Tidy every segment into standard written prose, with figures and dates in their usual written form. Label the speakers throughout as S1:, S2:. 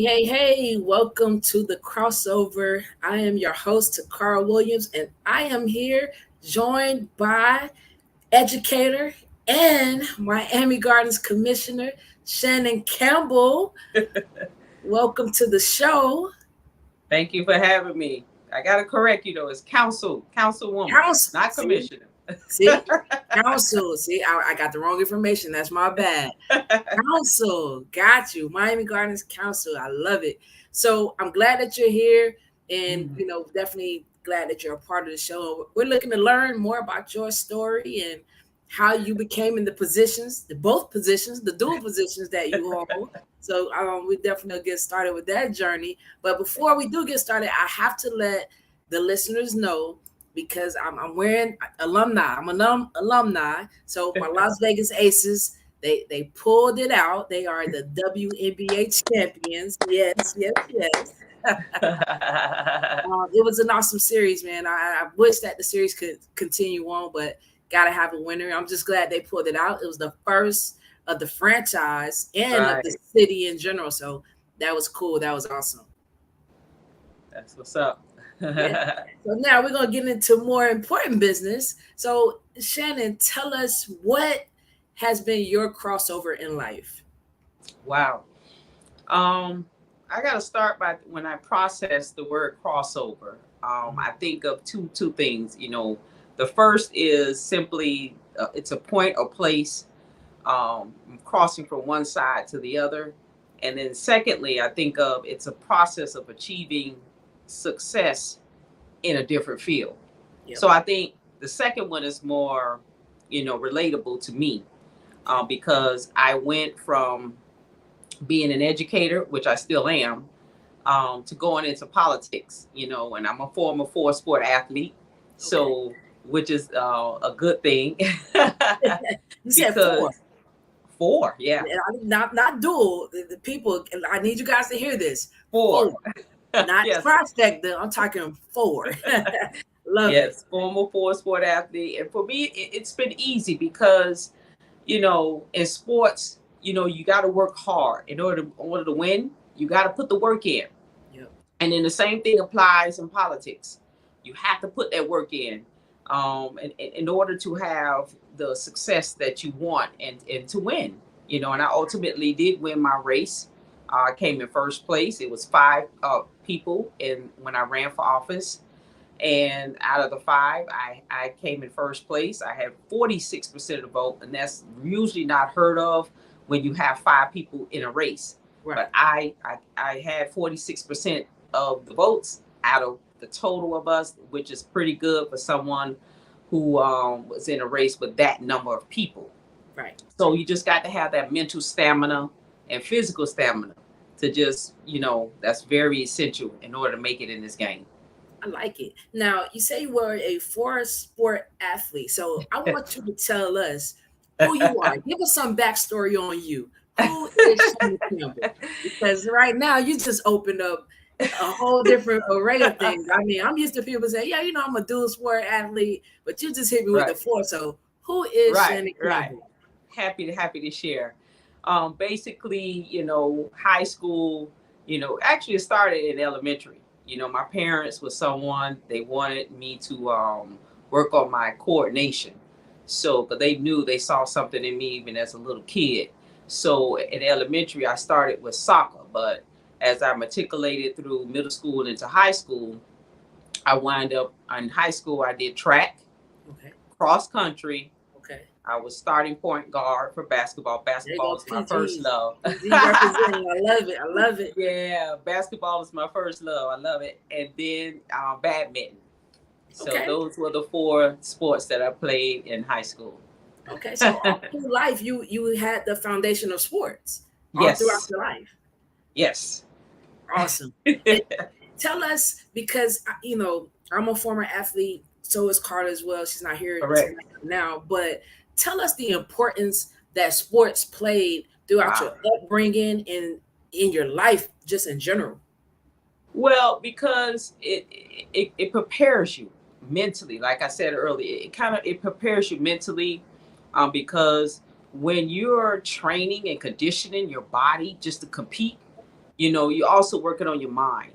S1: Hey, welcome to the crossover. I am your host, Takara Williams, and I am here joined by educator and Miami Gardens Commissioner Shannon Campbell. Welcome to the show.
S2: Thank you for having me. I gotta correct you though. It's councilwoman,
S1: Council,
S2: not commissioner.
S1: see, council. I got the wrong information. That's my bad. Council, got you. Miami Gardens Council. I love it. So I'm glad that you're here, and definitely glad that you're a part of the show. We're looking to learn more about your story and how you became in the positions, both positions, the dual positions that you hold. So we definitely get started with that journey. But before we do get started, I have to let the listeners know because I'm wearing alumni. I'm an alumni. So my Las Vegas Aces. They pulled it out. They are the WNBA champions. Yes. It was an awesome series, man. I wish that the series could continue on, but gotta have a winner. I'm just glad they pulled it out. It was the first of the franchise and of the city in general. So that was cool. That was awesome.
S2: That's what's up.
S1: Yeah. So now we're gonna get into more important business. So Shannon, tell us what has been your crossover in life?
S2: Wow. I got to start by when I process the word crossover. I think of two things. The first is simply it's a point or place crossing from one side to the other, and then secondly, I think of it's a process of achieving success in a different field. Yep. So I think the second one is more, relatable to me. Because I went from being an educator, which I still am, to going into politics, and I'm a former four-sport athlete, so which is a good thing.
S1: You said four.
S2: Four, yeah.
S1: Not dual. The people, I need you guys to hear this.
S2: Four.
S1: Not prospector. I'm talking four. Love it.
S2: Former four-sport athlete. And for me, it's been easy because in sports, you got to work hard in order to win. You got to put the work in. Yep. And then the same thing applies in politics. You have to put that work in order to have the success that you want and to win. And I ultimately did win my race. I came in first place. It was 5 people when I ran for office. And out of the 5, I came in first place. I had 46% of the vote, and that's usually not heard of when you have 5 people in a race. Right. But I had 46% of the votes out of the total of us, which is pretty good for someone who was in a race with that number of people.
S1: Right.
S2: So you just got to have that mental stamina and physical stamina to just, that's very essential in order to make it in this game.
S1: I like it. Now, you say you were a four-sport athlete, so I want you to tell us who you are. Give us some backstory on you. Who is Shannon Campbell? Because right now, you just opened up a whole different array of things. I mean, I'm used to people saying, I'm a dual-sport athlete, but you just hit me with the 4. So who is Shannon Campbell?
S2: Happy to share. Basically, high school, actually it started in elementary. My parents were someone, they wanted me to work on my coordination. So, but they saw something in me even as a little kid. So in elementary, I started with soccer. But as I matriculated through middle school into high school, I wound up in high school, I did track, cross country. I was starting point guard for basketball. Basketball is my first love.
S1: I love it.
S2: Yeah, basketball is my first love. I love it. And then badminton. So those were the 4 sports that I played in high school.
S1: Okay, so all through life, you had the foundation of sports all throughout your life.
S2: Yes.
S1: Awesome. Tell us, because, I'm a former athlete, so is Carla as well. She's not here now, but tell us the importance that sports played throughout your upbringing and in your life, just in general.
S2: Well, because it prepares you mentally. Like I said earlier, it prepares you mentally because when you're training and conditioning your body just to compete, you're also working on your mind.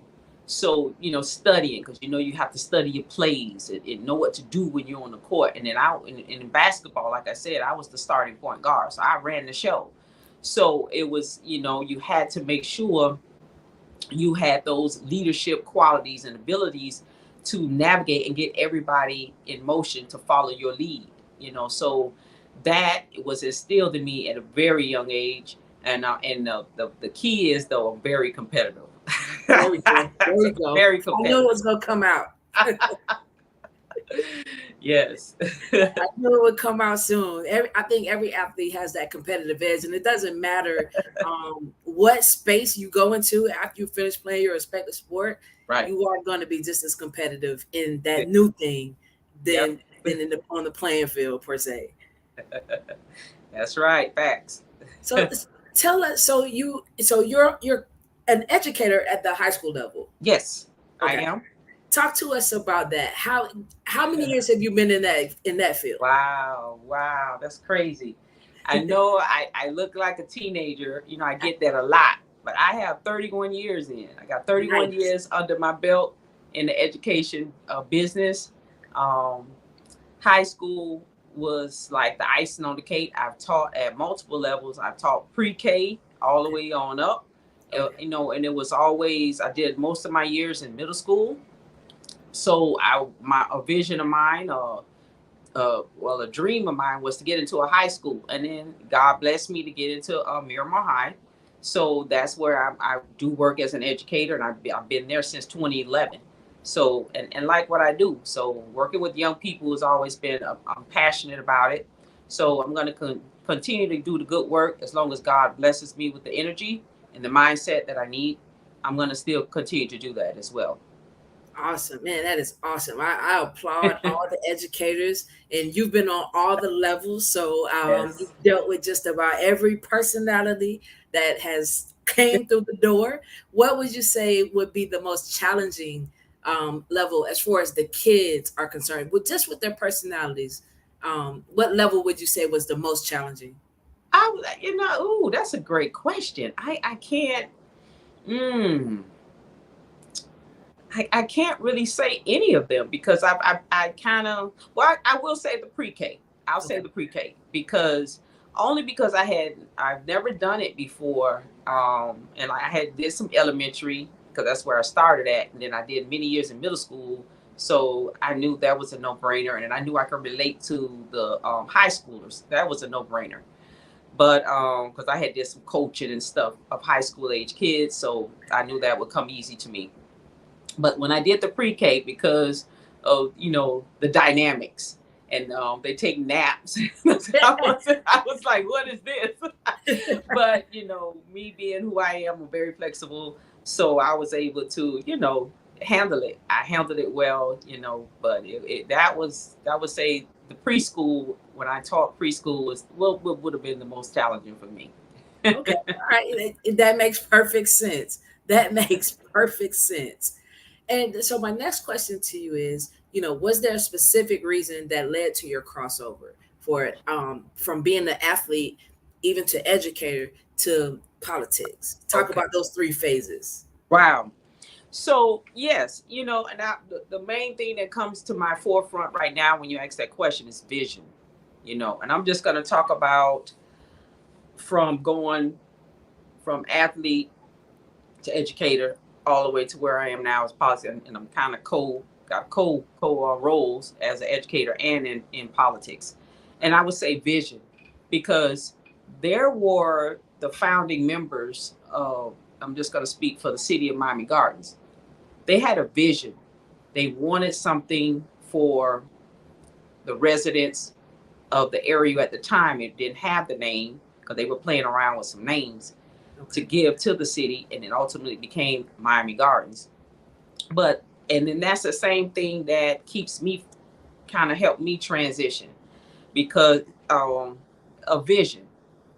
S2: So, studying, because you have to study your plays and know what to do when you're on the court. And then in basketball, like I said, I was the starting point guard. So I ran the show. So it was, you had to make sure you had those leadership qualities and abilities to navigate and get everybody in motion to follow your lead. So that was instilled in me at a very young age. And the key is, though, I'm very competitive.
S1: There we go. There we go.
S2: Very competitive.
S1: I knew it was going to come out.
S2: Yes.
S1: I knew it would come out soon. I think every athlete has that competitive edge, and it doesn't matter what space you go into after you finish playing your respective sport.
S2: Right.
S1: You are going to be just as competitive in that new thing than on the playing field, per se.
S2: That's right. Facts.
S1: So tell us. So you're an educator at the high school level.
S2: Yes, okay. I am.
S1: Talk to us about that. How many years have you been in that field?
S2: Wow, that's crazy. I know I look like a teenager. I get that a lot, but I have 31 years in. I got 31 years under my belt in the education business. High school was like the icing on the cake. I've taught at multiple levels. I've taught pre-K all the way on up. And it was always, I did most of my years in middle school. So a vision of mine, a dream of mine was to get into a high school. And then God blessed me to get into Miramar High. So that's where I do work as an educator. And I've been there since 2011. So, and like what I do. So working with young people has always been, I'm passionate about it. So I'm going to continue to do the good work as long as God blesses me with the energy and the mindset that I need. I'm going to still continue to do that as well.
S1: Awesome, man. That is awesome. I applaud all the educators, and you've been on all the levels. So
S2: Yes.
S1: You've dealt with just about every personality that has came through the door. What would you say would be the most challenging level as far as the kids are concerned, with their personalities? What level would you say was the most challenging?
S2: That's a great question. I can't. I can't really say any of them because I kind of, I will say the pre-K. I'll say the pre-K because I've never done it before. And I did some elementary because that's where I started at. And then I did many years in middle school. So I knew that was a no-brainer. And I knew I could relate to the high schoolers. That was a no-brainer. But because I had did some coaching and stuff of high school age kids. So I knew that would come easy to me. But when I did the pre-K, because of, the dynamics and they take naps, I was like, what is this? But, me being who I am, I'm very flexible. So I was able to, handle it. I handled it well, but that would say the preschool, when I taught preschool, would have been the most challenging for me.
S1: Okay. All right. That makes perfect sense. And so my next question to you is, was there a specific reason that led to your crossover from being an athlete, even to educator, to politics? Talk about those three phases.
S2: Wow. So yes, and the main thing that comes to my forefront right now when you ask that question is vision, and I'm just going to talk about from going from athlete to educator all the way to where I am now as politics, and I'm kind of got co roles as an educator and in politics. And I would say vision, because there were the founding members of, I'm just going to speak for the city of Miami Gardens. They had a vision. They wanted something for the residents of the area at the time. It didn't have the name because they were playing around with some names to give to the city, and it ultimately became Miami Gardens. And then that's the same thing that keeps me, kind of helped me transition, because a vision.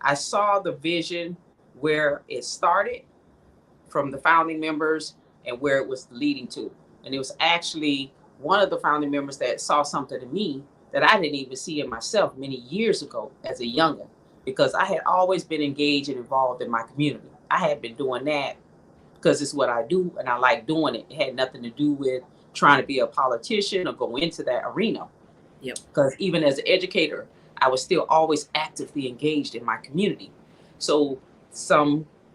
S2: I saw the vision where it started from the founding members and where it was leading to. And it was actually one of the founding members that saw something in me that I didn't even see in myself many years ago as a youngin', because I had always been engaged and involved in my community. I had been doing that because it's what I do and I like doing it. It had nothing to do with trying to be a politician or go into that arena.
S1: Yep.
S2: Because even as an educator, I was still always actively engaged in my community. So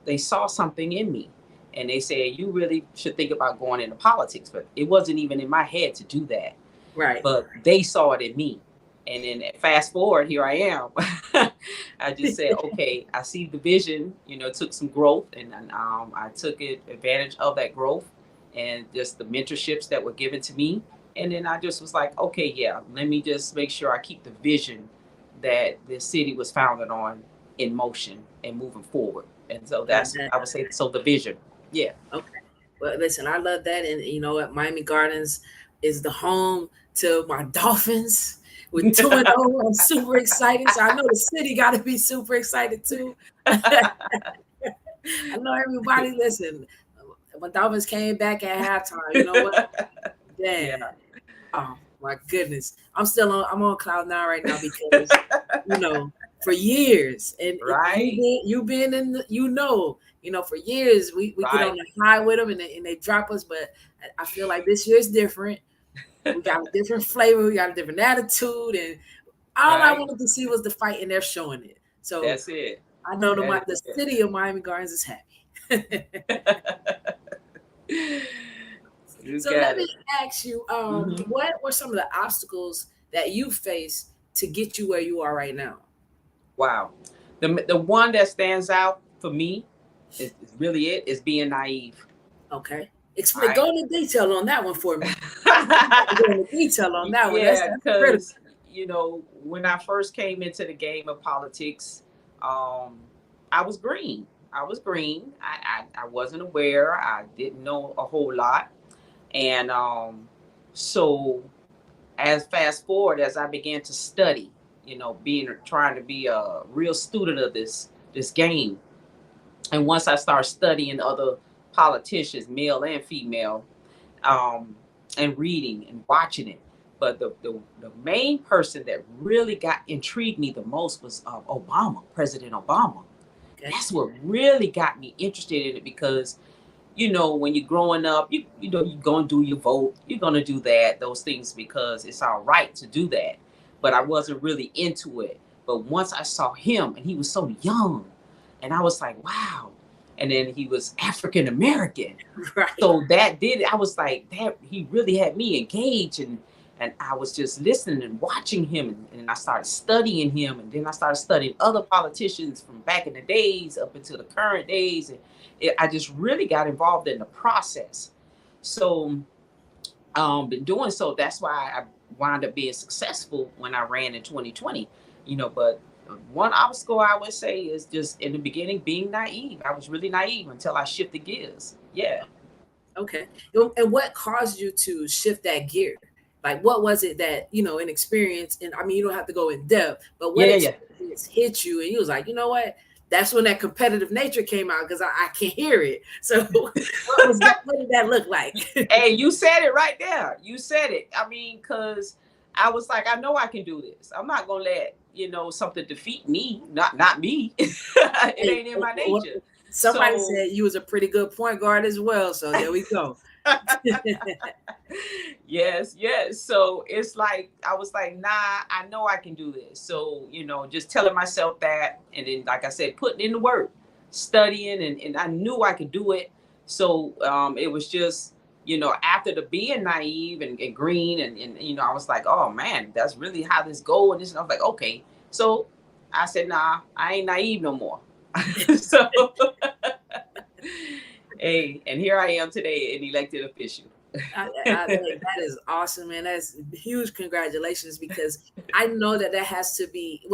S2: they saw something in me and they said, you really should think about going into politics. But it wasn't even in my head to do that.
S1: Right.
S2: But they saw it in me. And then fast forward, here I am. I just said, okay, I see the vision, it took some growth and I took advantage of that growth and just the mentorships that were given to me. And then I just was like, okay, yeah, let me just make sure I keep the vision that the city was founded on in motion and moving forward. And so that's, I would say, so the vision. Yeah.
S1: Okay. Well, listen, I love that. And you know what? Miami Gardens is the home to my Dolphins with 2-0. I'm super excited. So I know the city got to be super excited too. I know everybody, listen, when Dolphins came back at halftime, you know what? Damn. Yeah. Oh my goodness. I'm on cloud nine right now because, for years and
S2: right.
S1: you been in the, for years we right. get on the high with them and they drop us. But I feel like this year is different. We got a different flavor. We got a different attitude. And all right. I wanted to see was the fight, and they're showing it. So
S2: that's it.
S1: I know the city of Miami Gardens is happy. So let me ask you, what were some of the obstacles that you faced to get you where you are right now?
S2: Wow. The one that stands out for me is really is being naive.
S1: Okay. Explain, right. Go into detail on that one for me. Go into detail on that one.
S2: Yeah, because, when I first came into the game of politics, I was green. I wasn't aware. I didn't know a whole lot. And so as fast forward, as I began to study, trying to be a real student of this game. And once I started studying other politicians, male and female, and reading and watching it. But the main person that really intrigued me the most was Obama, President Obama. Okay. That's what really got me interested in it because, when you're growing up, you're going to do your vote. You're going to do those things because it's all right to do that. But I wasn't really into it. But once I saw him and he was so young and I was like, wow. And then he was African American. Right. So I was like, that he really had me engaged and I was just listening and watching him and I started studying him and then I started studying other politicians from back in the days up into the current days. And I just really got involved in the process. So been doing so. That's why I wound up being successful when I ran in 2020, but one obstacle I would say is just in the beginning being naive. I was really naive until I shifted gears. Yeah.
S1: Okay. And what caused you to shift that gear? Like, what was it that, in experience, and I mean, you don't have to go in depth, but what experience hit you and you was like, you know what? That's when that competitive nature came out because I can hear it. So what did that look like?
S2: Hey, you said it right there. You said it. I mean, because I was like, I know I can do this. I'm not going to let, something defeat me. Not me. It ain't in my nature.
S1: Somebody said you was a pretty good point guard as well. So there we go.
S2: Yes. So it's like, I was like, nah, I know I can do this. So, just telling myself that. And then, like I said, putting in the work, studying, and I knew I could do it. So it was just, after the being naive and green and I was like, oh man, that's really how this go. And I was like, okay. So I said, nah, I ain't naive no more. So, hey, and here I am today, an elected official.
S1: That is awesome, man. That's huge congratulations because I know that has to be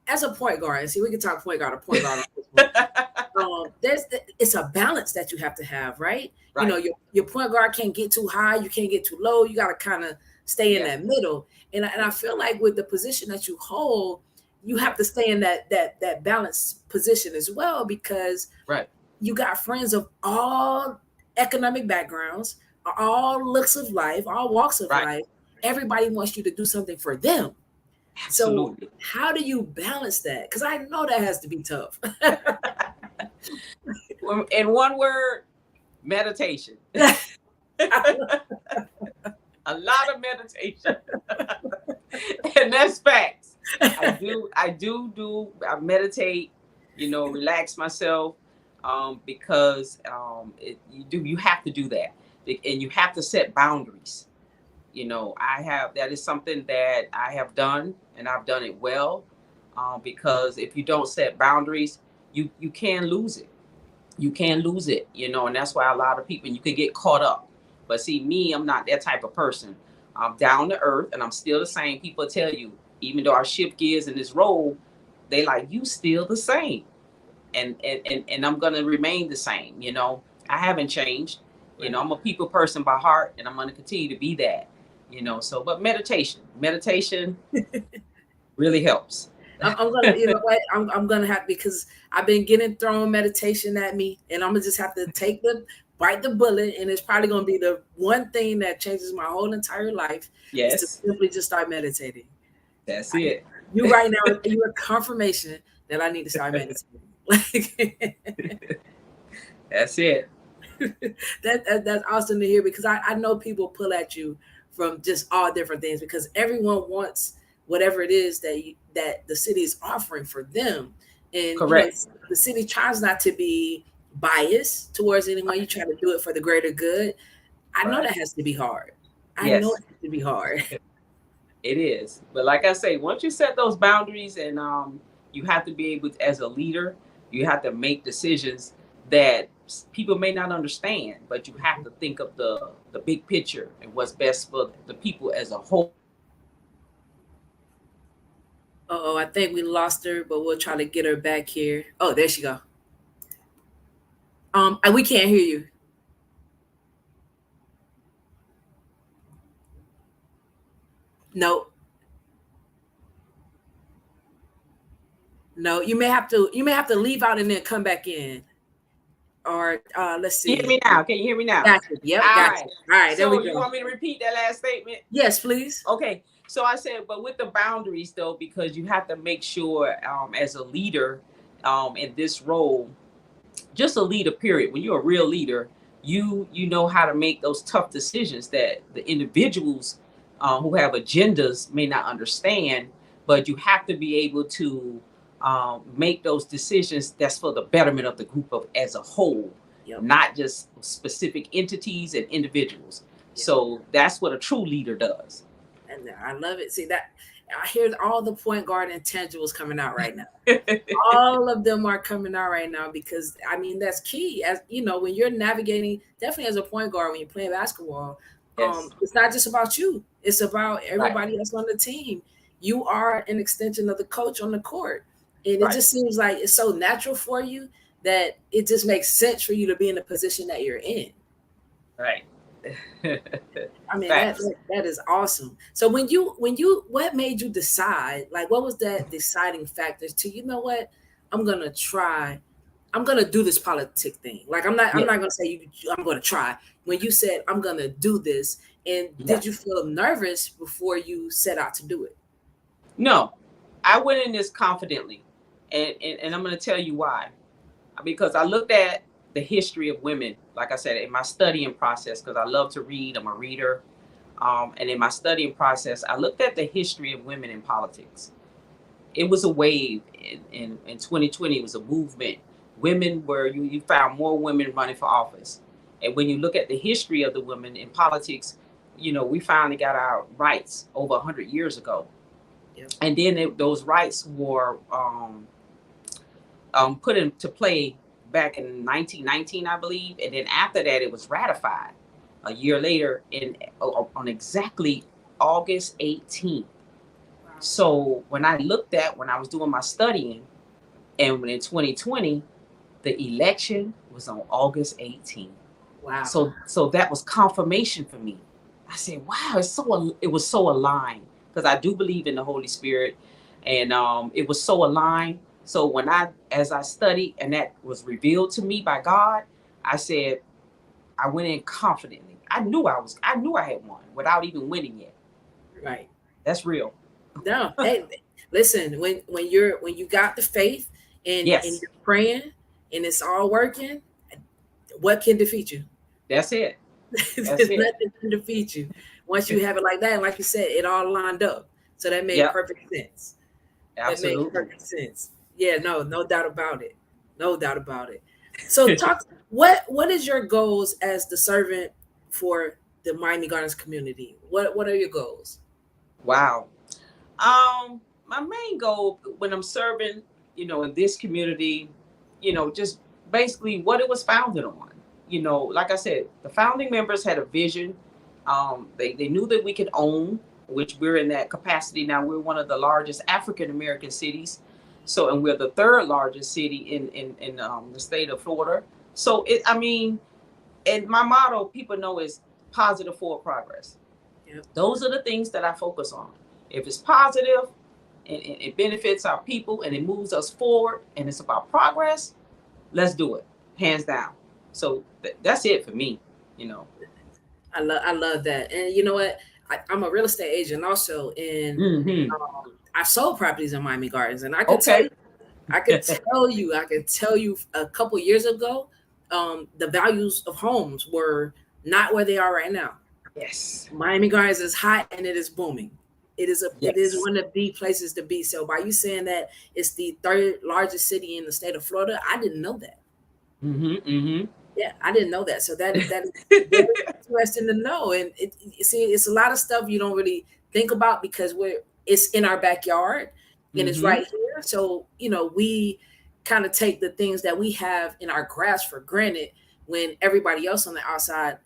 S1: as a point guard. See, we can talk point guard. It's a balance that you have to have, right? Your point guard can't get too high, you can't get too low. You got to kind of stay in that middle. And I feel like with the position that you hold, you have to stay in that balanced position as well because you got friends of all economic backgrounds, all looks of life, all walks of life. Everybody wants you to do something for them. Absolutely. So how do you balance that? Because I know that has to be tough.
S2: In one word, Meditation. A lot of meditation. And that's facts. I meditate, relax myself, because you have to do that, and you have to set boundaries. That is something that I have done, and I've done it well, because if you don't set boundaries, you can lose it. You can lose it, and that's why a lot of people, you could get caught up. But see, me, I'm not that type of person. I'm down to earth, and I'm still the same. People tell you, even though I shift gears in this role, they like, you still the same. And I'm going to remain the same. I haven't changed. Right. I'm a people person by heart, and I'm going to continue to be that. But meditation really helps.
S1: I'm gonna, I'm gonna have, because I've been getting thrown meditation at me, and I'm gonna just have to bite the bullet, and it's probably gonna be the one thing that changes my whole entire life.
S2: Yes.
S1: Is to simply just start meditating.
S2: That's it.
S1: You right now, you're a confirmation that I need to start meditating.
S2: That's it.
S1: That's awesome to hear, because I know people pull at you from just all different things, because everyone wants whatever it is that the city is offering for them. And
S2: correct.
S1: The city tries not to be biased towards anyone. You try to do it for the greater good. I know that has to be hard. I know it has to be hard.
S2: It is. But like I say, once you set those boundaries, and you have to be able to, as a leader, you have to make decisions that people may not understand, but you have to think of the big picture and what's best for the people as a whole.
S1: Oh, I think we lost her, but we'll try to get her back here. Oh, there she go. We can't hear you. No, you may have to leave out and then come back in. Or let's see.
S2: Can you hear me now? Can you hear me now?
S1: Gotcha. Yep. Gotcha. All right. There we go.
S2: You want me to repeat that last statement?
S1: Yes, please.
S2: Okay. So I said, but with the boundaries, though, because you have to make sure, as a leader, in this role, just a leader, period. When you're a real leader, you know how to make those tough decisions that the individuals who have agendas may not understand, but you have to be able to make those decisions that's for the betterment of the group as a whole, not just specific entities and individuals. So that's what a true leader does.
S1: And I love it. See, that I hear all the point guard intangibles coming out right now. All of them are coming out right now, because I mean, that's key. As when you're navigating, definitely as a point guard, when you're playing basketball, it's not just about you. It's about everybody else on the team. You are an extension of the coach on the court. And it just seems like it's so natural for you that it just makes sense for you to be in the position that you're in.
S2: Right.
S1: I mean, that is awesome. So what made you decide, like, what was that deciding factor to, what, I'm going to do this politic thing. Like, I'm not going to say I'm going to try. When you said, I'm going to do this, and did you feel nervous before you set out to do it?
S2: No, I went in this confidently. And I'm going to tell you why. Because I looked at the history of women, like I said, in my studying process, because I love to read. I'm a reader. And in my studying process, I looked at the history of women in politics. It was a wave. In 2020, it was a movement. Women you found more women running for office. And when you look at the history of the women in politics, we finally got our rights over 100 years ago. Yep. And then those rights were put into play back in 1919, I believe. And then after that, it was ratified a year later on exactly August 18th. Wow. So when I was doing my studying, and in 2020, the election was on August 18th.
S1: Wow.
S2: So that was confirmation for me. I said, wow, it was so aligned, because I do believe in the Holy Spirit, and it was so aligned. So as I studied and that was revealed to me by God, I said, I went in confidently. I knew I had won without even winning yet.
S1: Right.
S2: That's real.
S1: No, hey, listen, when you got the faith and you're praying and it's all working, what can defeat you?
S2: That's it.
S1: There's
S2: That's it.
S1: nothing can defeat you once you have it like that. And like you said, it all lined up. So that made
S2: Yep.
S1: perfect sense. That made
S2: Absolutely.
S1: perfect sense. Yeah, no doubt about it. No doubt about it. So talk what is your goals as the servant for the Miami Gardens community? What are your goals?
S2: Wow. My main goal when I'm serving, in this community, just basically what it was founded on. Like I said, the founding members had a vision. They knew that we could own, which we're in that capacity now. We're one of the largest African American cities. So, and we're the third largest city in the state of Florida. So and my motto, people know, is positive forward progress.
S1: Yep.
S2: Those are the things that I focus on. If it's positive and it benefits our people and it moves us forward and it's about progress, let's do it, hands down. So that's it for me.
S1: I love that. And you know what? I'm a real estate agent also, and I sold properties in Miami Gardens, and I could tell you, I could tell you a couple years ago, the values of homes were not where they are right now.
S2: Yes.
S1: Miami Gardens is hot and it is booming. It is
S2: Yes.
S1: It is one of the places to be. So by you saying that it's the third largest city in the state of Florida, I didn't know that. Yeah, I didn't know that. So that is very interesting to know. And it's a lot of stuff you don't really think about because it's in our backyard and it's right here. So we kind of take the things that we have in our grasp for granted when everybody else on the outside,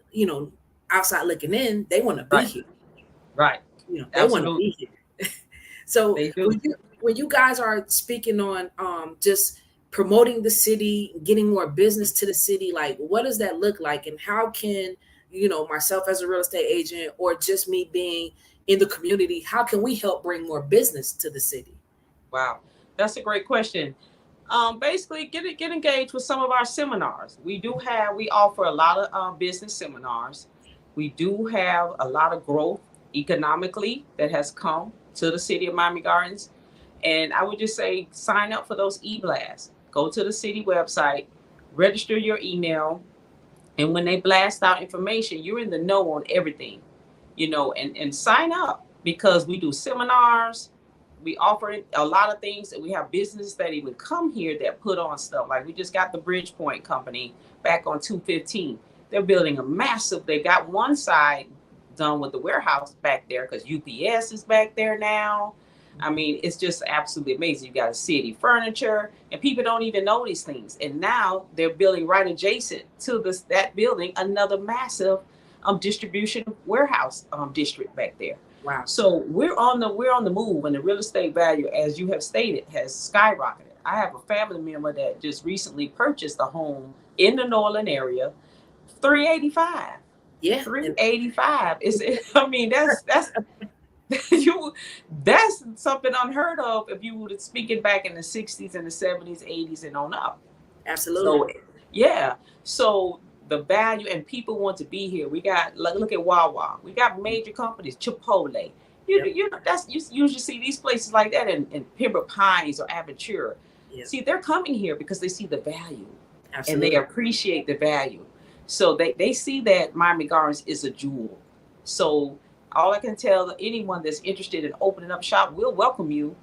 S1: outside looking in, they want to be here.
S2: Right.
S1: They want to be here. So when you guys are speaking on just promoting the city, getting more business to the city, like what does that look like? And how can, myself as a real estate agent or just me being in the community, how can we help bring more business to the city?
S2: Wow. That's a great question. Basically get engaged with some of our seminars. We offer a lot of business seminars. We do have a lot of growth economically that has come to the city of Miami Gardens. And I would just say, sign up for those e-blasts. Go to the city website, register your email. And when they blast out information, you're in the know on everything, and sign up because we do seminars. We offer a lot of things, and we have businesses that even come here that put on stuff. Like we just got the Bridgepoint company back on 215. They're building they got one side done with the warehouse back there because UPS is back there now. I mean, it's just absolutely amazing. You got a city furniture, and people don't even know these things. And now they're building right adjacent to that building another massive distribution warehouse district back there.
S1: Wow.
S2: So we're on the move, and the real estate value, as you have stated, has skyrocketed. I have a family member that just recently purchased a home in the Norland area, $385.
S1: Yeah,
S2: $385. That's that's something unheard of if you were speaking back in the 60s and the 70s, 80s, and on up.
S1: Absolutely.
S2: So, yeah. So the value, and people want to be here. We got, look at Wawa. We got major companies, Chipotle. You usually see these places like that in Pembroke Pines or Aventura. Yep. See, they're coming here because they see the value. Absolutely. And they appreciate the value. So they see that Miami Gardens is a jewel. So all I can tell anyone that's interested in opening up shop, we'll welcome you.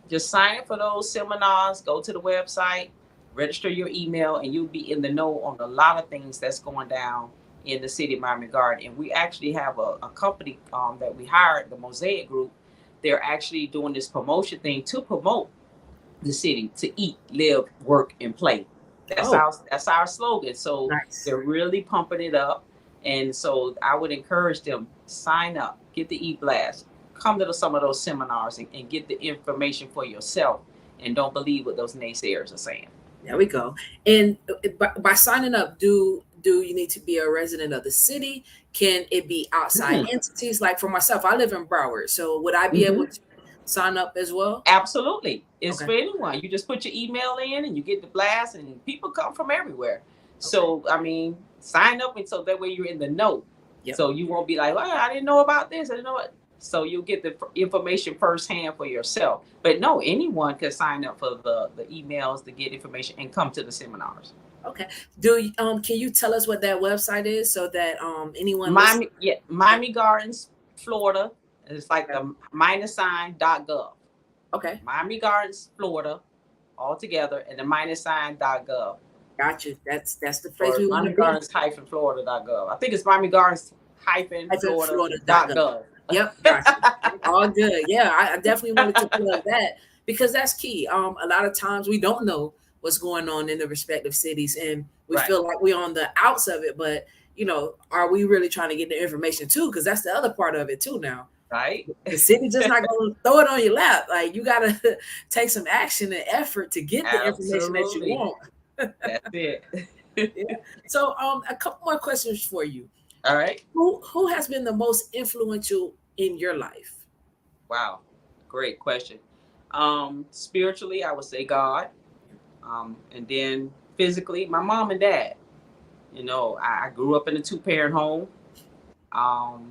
S2: Just sign up for those seminars, go to the website, register your email, and you'll be in the know on a lot of things that's going down in the city of Miami Gardens. And we actually have a company that we hired, the Mosaic Group. They're actually doing this promotion thing to promote the city, to eat, live, work, and play. That's our slogan. So nice. They're really pumping it up. And so I would encourage them, sign up, get the e-blast, come to some of those seminars and get the information for yourself, and don't believe what those naysayers are saying.
S1: There we go. And by signing up, do you need to be a resident of the city? Can it be outside entities? Like for myself, I live in Broward. So would I be able to sign up as well?
S2: Absolutely. It's for anyone. You just put your email in and you get the blast, and people come from everywhere. Okay. So, sign up, and so that way you're in the know. Yep. So you won't be like, well, I didn't know about this. I didn't know what. So you'll get the information firsthand for yourself. But no, anyone can sign up for the emails to get information and come to the seminars.
S1: Okay. Can you tell us what that website is so that anyone listening?
S2: Miami Gardens, Florida. It's like
S1: Okay.
S2: the -sign.gov.
S1: Okay.
S2: Miami Gardens, Florida, all together, and the -sign.gov.
S1: Got you. That's the place
S2: Or
S1: we want to
S2: Miami
S1: be.
S2: Gardens-Florida.gov. I think it's Miami Gardens
S1: Florida.gov.
S2: Florida.gov.
S1: Yep, got you. All good. Yeah, I definitely wanted to plug that because that's key. A lot of times we don't know what's going on in the respective cities, and we
S2: Right.
S1: feel like we're on the outs of it. But are we really trying to get the information too? Because that's the other part of it too. Now,
S2: Right.
S1: the city just not going to throw it on your lap. Like you got to take some action and effort to get the information that you
S2: Absolutely.
S1: want.
S2: That's it.
S1: Yeah. So, a couple more questions for you.
S2: All right.
S1: Who has been the most influential in your life?
S2: Wow. Great question. Spiritually, I would say God. And then physically, my mom and dad. I grew up in a 2-parent home.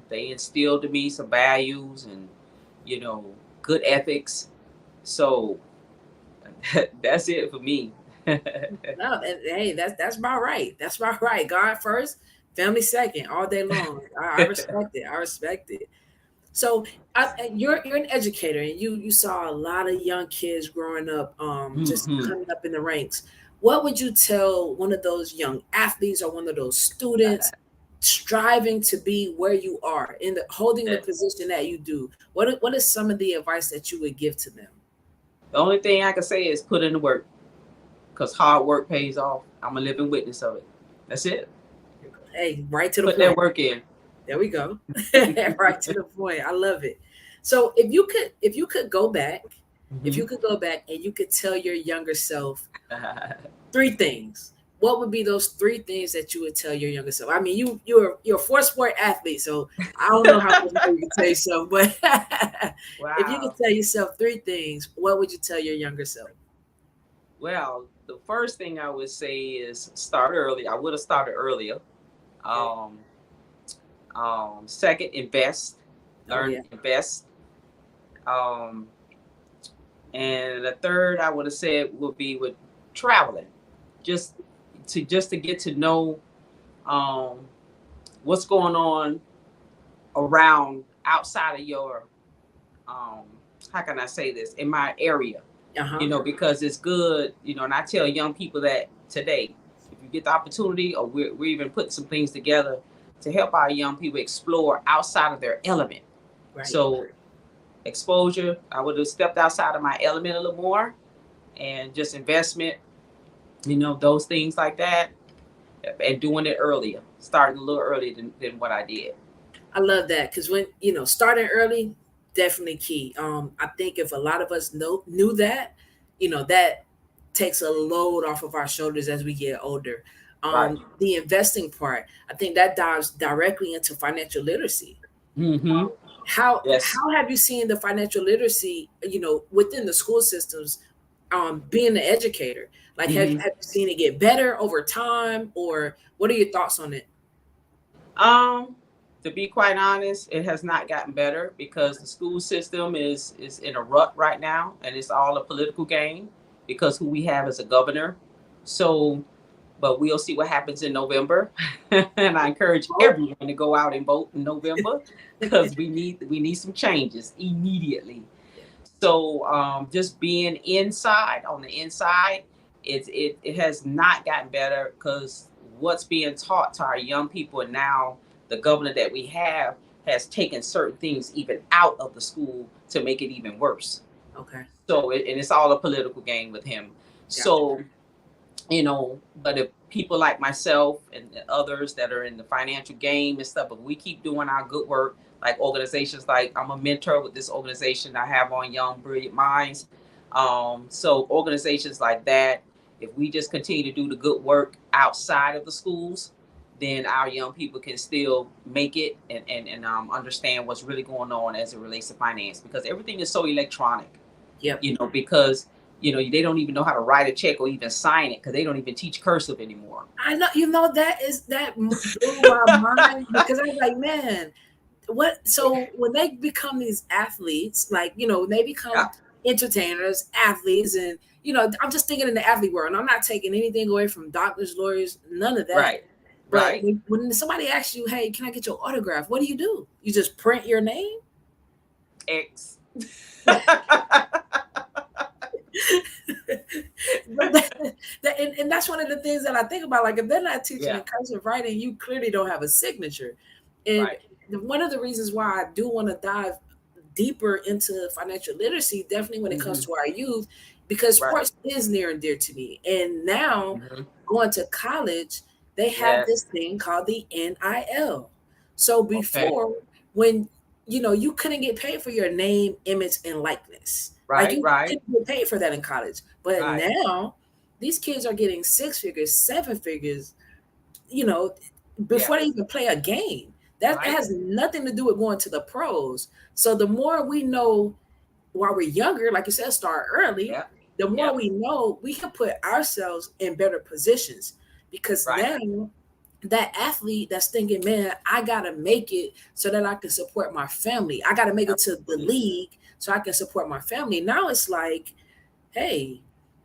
S2: They instilled in me some values and, you know, good ethics. So that's it for me.
S1: No, hey, that's about right. That's about right. God first, family second, all day long. I respect it. I respect it. So, you're an educator, and you saw a lot of young kids growing up, just
S2: Mhm.
S1: coming up in the ranks. What would you tell one of those young athletes or one of those students striving to be where you are in the holding the position that you do? What is some of the advice that you would give to them?
S2: The only thing I can say is put in the work, because hard work pays off. I'm a living witness of it. That's it.
S1: Hey, right to the
S2: Put
S1: point.
S2: that work in.
S1: There we go. Right to the point. I love it. So if you could go back, if you could go back and you could tell your younger self three things, what would be those three things that you would tell your younger self? I mean, you're a four-sport athlete, so I don't know how much more you can tell yourself, but if you
S2: Wow.
S1: could tell yourself three things, what would you tell your younger self?
S2: Well, the first thing I would say is start early. I would have started earlier.
S1: Okay.
S2: Um, Second, invest.
S1: Oh
S2: Learn
S1: yeah.
S2: to invest. Um, and the third I would have said would be with traveling, just to get to know um, what's going on around outside of your um, how can I say this, in my area.
S1: Uh-huh.
S2: Because it's good, and I tell young people that today, if you get the opportunity, or we're even putting some things together to help our young people explore outside of their element.
S1: Right.
S2: So exposure, I would have stepped outside of my element a little more, and just investment, those things like that, and doing it earlier, starting a little earlier than what I did.
S1: I love that because when starting early, definitely key. I think if a lot of us knew that, that takes a load off of our shoulders as we get older.
S2: Right.
S1: The investing part, I think that dives directly into financial literacy.
S2: Mm-hmm. Yes.
S1: How have you seen the financial literacy, within the school systems, being an educator? Like,
S2: Mm-hmm.
S1: have you seen it get better over time, or what are your thoughts on it?
S2: Um, to be quite honest, it has not gotten better because the school system is in a rut right now, and it's all a political game because who we have as a governor. So, but we'll see what happens in November, and I encourage everyone to go out and vote in November because we need some changes immediately. So, just being inside on the inside, it has not gotten better because what's being taught to our young people, and now the governor that we have has taken certain things even out of the school to make it even worse.
S1: Okay.
S2: So, and it's all a political game with him.
S1: Gotcha.
S2: So, but if people like myself and others that are in the financial game and stuff, if we keep doing our good work, like organizations, like I'm a mentor with this organization I have on Young Brilliant Minds. So organizations like that, if we just continue to do the good work outside of the schools, then our young people can still make it and understand what's really going on as it relates to finance, because everything is so electronic.
S1: Yep.
S2: Because they don't even know how to write a check or even sign it because they don't even teach cursive anymore.
S1: I know that blew my mind because I was like, man, what? So when they become these athletes, like when they become
S2: Yeah.
S1: entertainers, athletes, and I'm just thinking in the athlete world, and I'm not taking anything away from doctors, lawyers, none of that.
S2: Right.
S1: But
S2: Right.
S1: when somebody asks you, hey, can I get your autograph? What do? You just print your name?
S2: X.
S1: And that's one of the things that I think about. Like, if they're not teaching
S2: Yeah.
S1: in cursive writing, you clearly don't have a signature. And
S2: Right.
S1: one of the reasons why I do want to dive deeper into financial literacy, definitely when it comes to our youth, because
S2: Right.
S1: sports is near and dear to me. And now going to college, they have
S2: Yes.
S1: this thing called the NIL. So before, when you couldn't get paid for your name, image, and likeness.
S2: Right.
S1: Like, you
S2: Right.
S1: couldn't get paid for that in college. But
S2: Right.
S1: now these kids are getting 6 figures, 7 figures, before they even play a game. That has nothing to do with going to the pros. So the more we know while we're younger, like you said, start early, the more we know, we can put ourselves in better positions. Because now that athlete that's thinking, man, I gotta make it so that I can support my family. I gotta make it to the league so I can support my family. Now it's like, hey,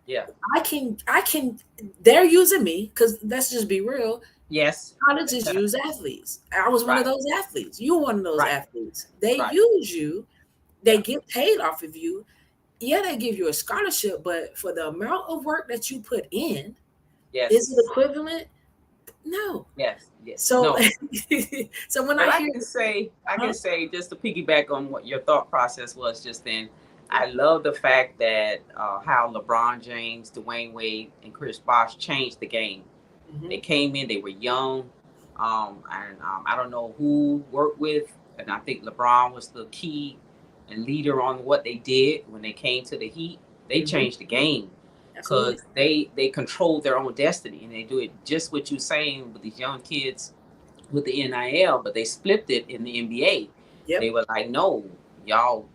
S1: I can. They're using me, because let's just be real.
S2: Yes.
S1: Colleges use athletes. I was one of those athletes. You're one of those athletes. They use you. They get paid off of you. Yeah, they give you a scholarship, but for the amount of work that you put in, is it equivalent? No.
S2: Yes.
S1: So,
S2: no.
S1: So when
S2: but
S1: I
S2: can say just to piggyback on what your thought process was just then, I love the fact that how LeBron James, Dwayne Wade, and Chris Bosh changed the game. They came in, they were young, and I don't know who worked with, and I think LeBron was the key and leader on what they did when they came to the Heat. They changed the game because they controlled their own destiny, and they do it just what you're saying with these young kids with the NIL, but they split it in the NBA. They were like, no, y'all,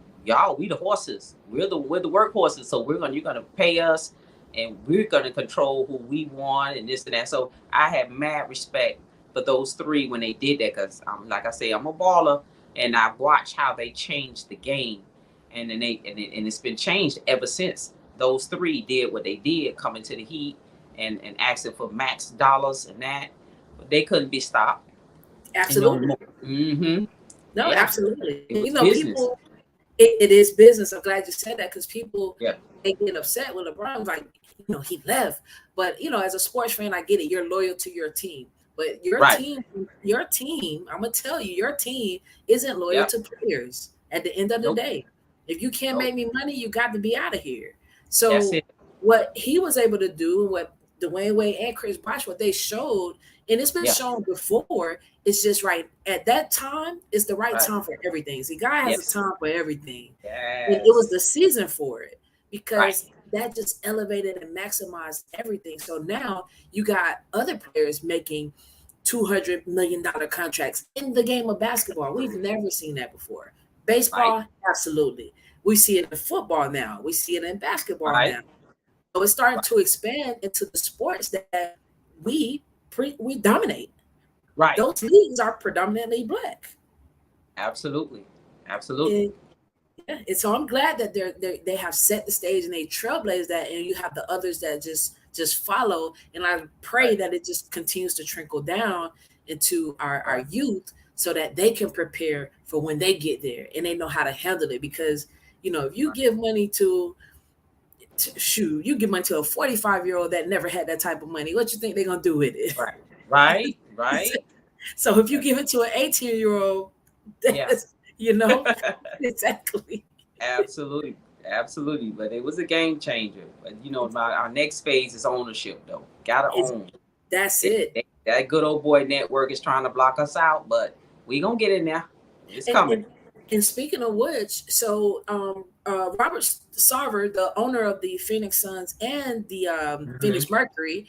S2: we the horses. We're the workhorses. So you're gonna pay us, and we're gonna control who we want and this and that. So I have mad respect for those three when they did that, because like I say, I'm a baller, and I watched how they changed the game, and then it's been changed ever since. Those three did what they did, coming to the Heat and asking for max dollars and that, but they couldn't be stopped.
S1: Absolutely. No,
S2: Yeah.
S1: absolutely.
S2: Business.
S1: People, it is business. I'm glad you said that, because people, they get upset with LeBron, like, he left. But, as a sports fan, I get it. You're loyal to your team. But your team, I'm going to tell you, your team isn't loyal to players at the end of the day. If you can't make me money, you got to be out of here. So what he was able to do, what Dwayne Wade and Chris Bosh, what they showed, and it's been shown before, it's just right at that time. It's the right time for everything. See, God has a time for everything. And it was the season for it, because that just elevated and maximized everything. So now you got other players making $200 million contracts in the game of basketball. We've never seen that before. Baseball, absolutely. We see it in football now. We see it in basketball now. So it's starting to expand into the sports that we dominate. Those leagues are predominantly Black.
S2: Absolutely.
S1: And so I'm glad that they have set the stage and they trailblaze that, and you have the others that just follow. And I pray that it just continues to trickle down into our youth, so that they can prepare for when they get there and they know how to handle it. Because if you give money you give money to a 45-year-old that never had that type of money, what you think they're gonna do with it?
S2: Right.
S1: So if you give it to an 18-year-old, exactly.
S2: Absolutely. But it was a game changer. But our next phase is ownership, though. Gotta own.
S1: That's it.
S2: That good old boy network is trying to block us out, but we gonna get in there. It's coming.
S1: And speaking of which, so Robert Sarver, the owner of the Phoenix Suns and the Phoenix Mercury,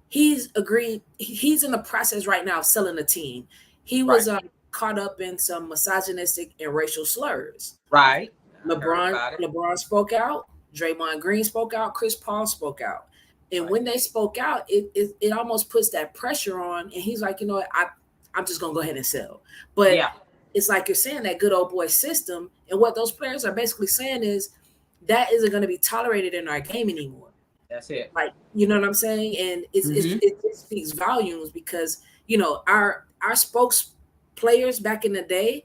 S1: he's agreed. He's in the process right now of selling the team. He was caught up in some misogynistic and racial slurs. LeBron spoke out. Draymond Green spoke out. Chris Paul spoke out. And when they spoke out, it almost puts that pressure on. And he's like, I'm just gonna go ahead and sell. But it's like you're saying, that good old boy system. And what those players are basically saying is that isn't going to be tolerated in our game anymore.
S2: That's it.
S1: Like, you know what I'm saying? And it speaks volumes because, you know, our spokes players back in the day,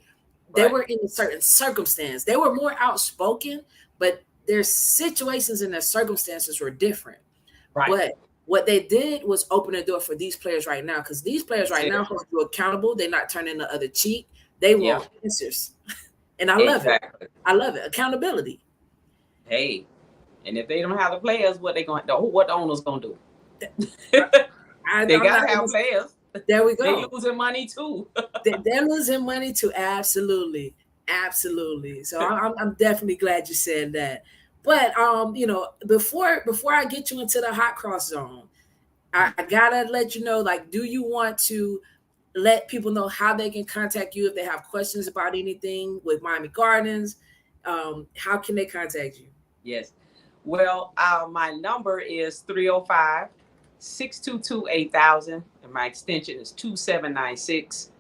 S1: they were in a certain circumstance. They were more outspoken, but their situations and their circumstances were different.
S2: Right.
S1: But what they did was open the door for these players right now, because these players right now hold you accountable. They're not turning the other cheek. They want answers. And I love it. I love it. Accountability.
S2: Hey, and if they don't have the players, what the owners gonna do? They gotta have players.
S1: There we go.
S2: They're losing money too.
S1: They're losing money too. Absolutely. So I'm definitely glad you said that. But you know, before I get you into the hot cross zone, I gotta let you know, like, do you want to let people know how they can contact you if they have questions about anything with Miami Gardens? How can they contact you?
S2: Yes. Well, my number is 305-622-8000, and my extension is 2796.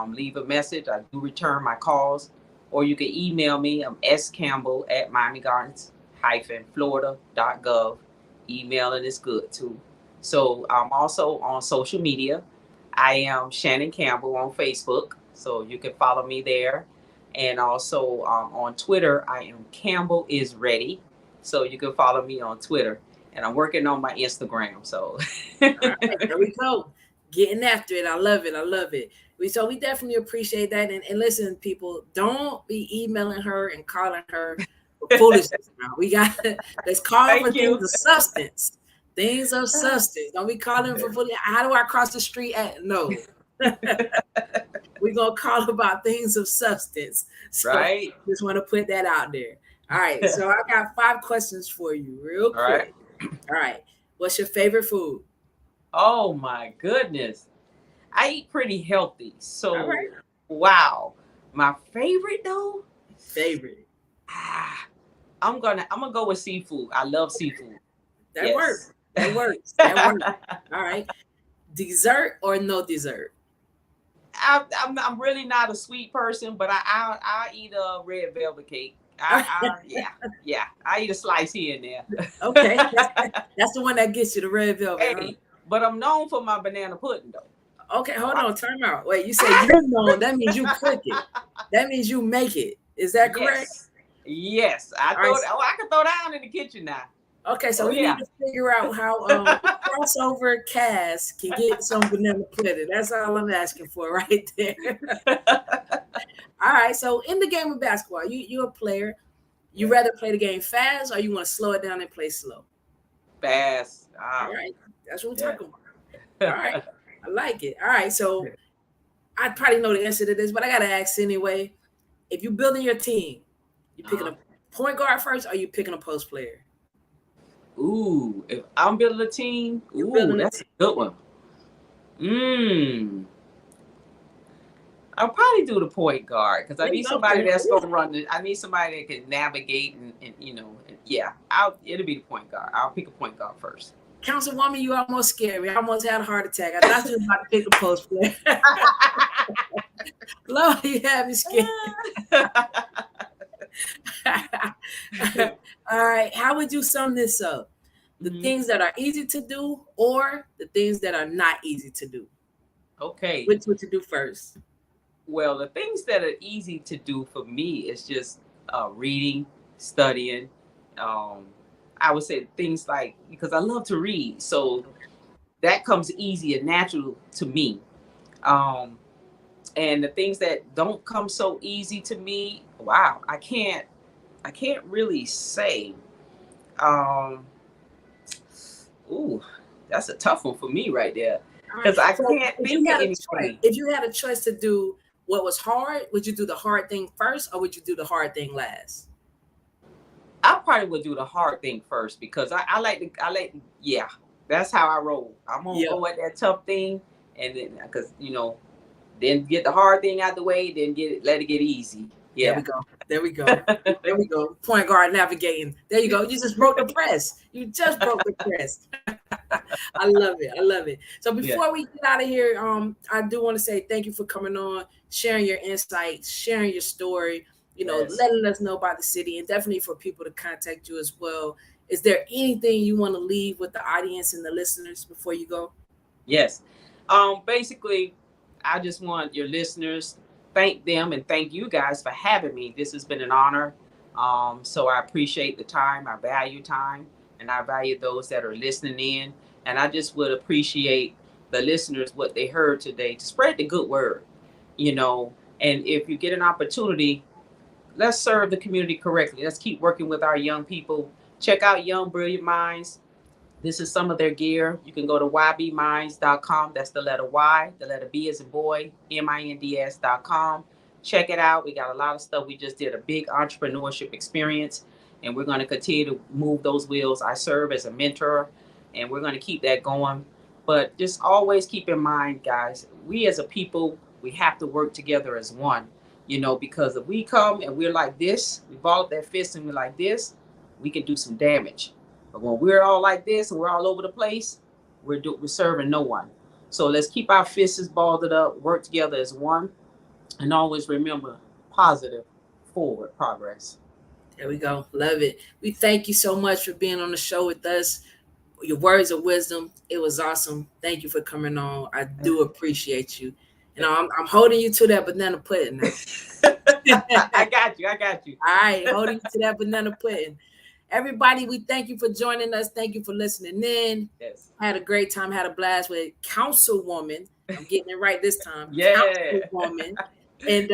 S2: Leave a message. I do return my calls, or you can email me. I'm SCampbell@MiamiGardens-Florida.gov. Emailing is good too. So I'm also on social media. I am Shannon Campbell on Facebook, so you can follow me there. And also on Twitter, I am Campbell is Ready. So you can follow me on Twitter. And I'm working on my Instagram. So
S1: all right, there we go. Getting after it. I love it. So we definitely appreciate that. And listen, people, don't be emailing her and calling her foolishness now. We got let's call for things of substance. Things of substance. Don't be calling for foolishness. How do I cross the street no. We're gonna call about things of substance. So
S2: right.
S1: Just want to put that out there. All right. So I got 5 questions for you, real quick. All right. What's your favorite food?
S2: Oh my goodness. I eat pretty healthy. So wow. My favorite though? I'm gonna go with seafood. I love seafood.
S1: That works. All right. Dessert or no dessert?
S2: I'm really not a sweet person, but I eat a red velvet cake. I eat a slice here and there.
S1: Okay, that's the one that gets you, the red velvet.
S2: Hey, but I'm known for my banana pudding though.
S1: Okay, hold on, time out. Wait, you say you're known? That means you cook it. That means you make it. Is that correct?
S2: Yes. I can throw down in the kitchen now.
S1: Okay, so we need to figure out how crossover cast can get some banana pudding. That's all I'm asking for right there. All right, so in the game of basketball, you're a player. You rather play the game fast or you want to slow it down and play slow?
S2: Fast.
S1: All right, that's what we're talking about. All right, I like it. All right, so I probably know the answer to this, but I got to ask anyway. If you're building your team, you picking a point guard first or you picking a post player?
S2: Ooh, if I'm building a team, that's a good one. I'll probably do the point guard because I need somebody that's going to run it. I need somebody that can navigate and it'll be the point guard. I'll pick a point guard first.
S1: Councilwoman, you almost scared me. I almost had a heart attack. I thought you were about to pick a post player. Lord, you have me scared. All right. How would you sum this up? The things that are easy to do or the things that are not easy to do?
S2: Okay.
S1: Which would you do first?
S2: Well, the things that are easy to do for me is just reading, studying. I would say things like, because I love to read. So that comes easy and natural to me. And the things that don't come so easy to me, wow, I can't really say. That's a tough one for me right there. Because I can't think of anything.
S1: If you had a choice to do what was hard, would you do the hard thing first or would you do the hard thing last?
S2: I probably would do the hard thing first because I like that's how I roll. I'm gonna go at that tough thing and then because then get the hard thing out the way, then let it get easy. Yeah.
S1: There we go. Point guard navigating. There you go. You just broke the press. I love it. So before we get out of here, I do want to say thank you for coming on, sharing your insights, sharing your story, letting us know about the city, and definitely for people to contact you as well. Is there anything you want to leave with the audience and the listeners before you go?
S2: Yes. Basically, I just want your listeners, thank them and thank you guys for having me. This has been an honor. So I appreciate the time. I value time, and I value those that are listening in. And I just would appreciate the listeners, what they heard today, to spread the good word, and if you get an opportunity, let's serve the community correctly. Let's keep working with our young people. Check out Young Brilliant Minds. This is some of their gear. You can go to ybminds.com. That's the letter Y, the letter B as in boy, minds.com. Check it out. We got a lot of stuff. We just did a big entrepreneurship experience, and we're going to continue to move those wheels. I serve as a mentor, and we're going to keep that going. But just always keep in mind, guys, we as a people, we have to work together as one, because if we come and we're like this, we ball up that fist and we're like this, we can do some damage. But when we're all like this and we're all over the place, we're serving no one. So let's keep our fists balled up, work together as one, and always remember positive forward progress.
S1: There we go. Love it. We thank you so much for being on the show with us. Your words of wisdom, it was awesome. Thank you for coming on. I do appreciate you. I'm holding you to that banana pudding now.
S2: I got you.
S1: All right, holding you to that banana pudding. Everybody, we thank you for joining us. Thank you for listening in.
S2: Yes.
S1: I had a great time, had a blast with Councilwoman. I'm getting it right this time.
S2: Yeah.
S1: Councilwoman. And,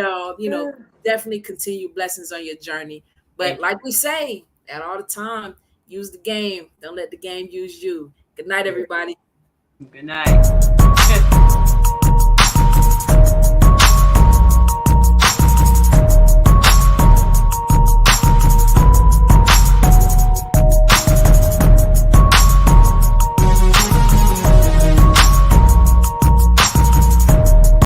S1: definitely continue blessings on your journey. But like we say, at all the time, use the game. Don't let the game use you. Good night, everybody.
S2: Good night.